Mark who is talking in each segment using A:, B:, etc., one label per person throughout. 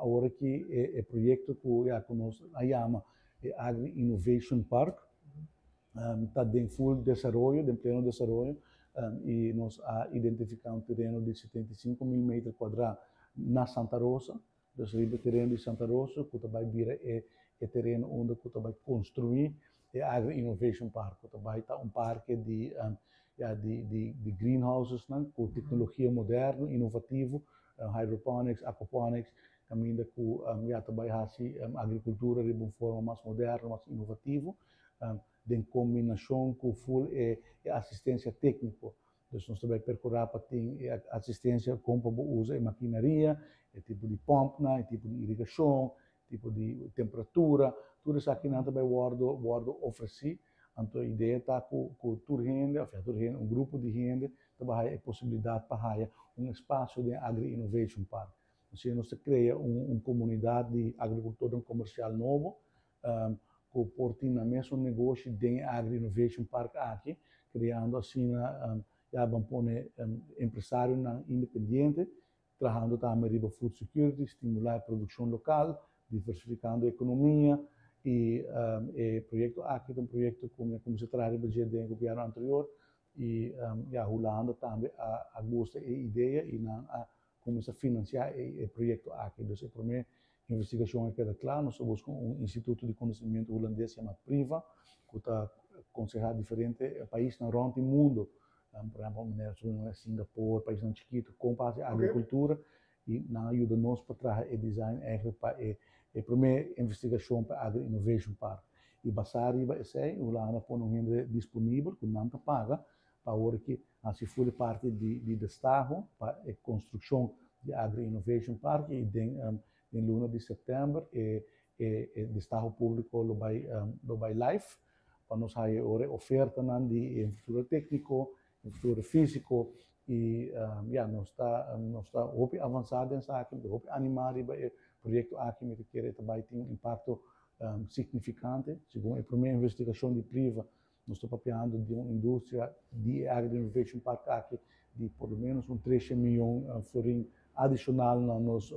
A: Agora que é projeto que já conosco a chama Agri Innovation Park, está em full desenvolvimento, em pleno desenvolvimento, e nós identificamos um terreno de 75.000 metros quadrados na Santa Rosa. Então, o terreno de Santa Rosa, que vai vir é terreno onde vai construir o Agri Innovation Park, que vai estar parque de greenhouses, né, com tecnologia moderna, inovativa, hydroponics, aquaponics, caminho que já vai fazer agricultura de uma forma mais moderna, mais inovativa, em combinação com full assistência técnica. Então, nós também percorrer para ter assistência com o uso de maquinaria, tipo de pompa, tipo de irrigação, tipo de temperatura, tudo isso aqui nós também guardo oferecer. Então, a ideia está com toda gente, um grupo de gente, também a possibilidade para um espaço de Agri Innovation Park. Assim, nós cria uma comunidade de agricultura comercial novo, que porta na mesmo negócio de Agri Innovation Park aqui, criando assim, já vamos pôr empresário independente, trabalhando também com food security, estimular a produção local, diversificando a economia, e o projeto aqui é um projeto como se traz do governo anterior, e já rolando também a gosta e ideia, e começa a financiar o projeto aqui. Então, a primeira investigação é que é claro, nós buscamos instituto de conhecimento holandês chamado PRIVA, que está aconselhando diferentes países no mundo, por exemplo, Singapura, país chiquito, com base na agricultura, e ajuda nós para trazer o design para a primeira investigação para a Agri Innovation Park. E basado nisso, o Holanda põe um renda disponível, que não paga, para hora que se for parte do Estado para a construção de Agri Innovation Park, e em luna de setembro o Estado público lo vai live, para nós ter oferta de infraestrutura técnica, infraestrutura física, e nós está avançado nessa aqui, animado o projeto aqui, que também tem um impacto significante. Segundo a primeira investigação de PRIVA, nós estamos falando de uma indústria de Agri Innovation Park aqui de por lo menos 13 milhões de florins adicional no nosso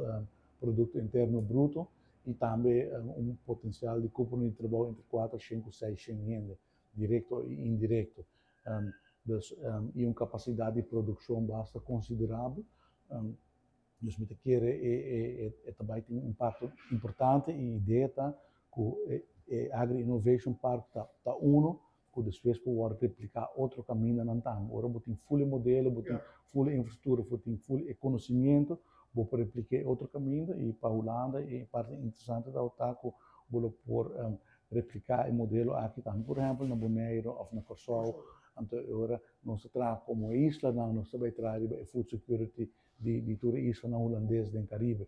A: produto interno bruto, e também um potencial de cupo de trabalho entre 4, 5, 6 gente, direto e indireto. E uma capacidade de produção bastante considerável. Nós queremos também tem um impacto importante, e a ideia está que o Agri Innovation Park está que depois pode replicar outro caminho na Antama. Agora tem full modelo, tem full infraestrutura, tem full conhecimento, vou replicar outro caminho, e para a Holanda, e parte interessante da OTACO, vou por replicar o modelo aqui também, por exemplo, na Bonaire ou na Corsol. Então, agora, nós trazemos como isla, nós também trazemos food security de toda a isla holandesa do Caribe.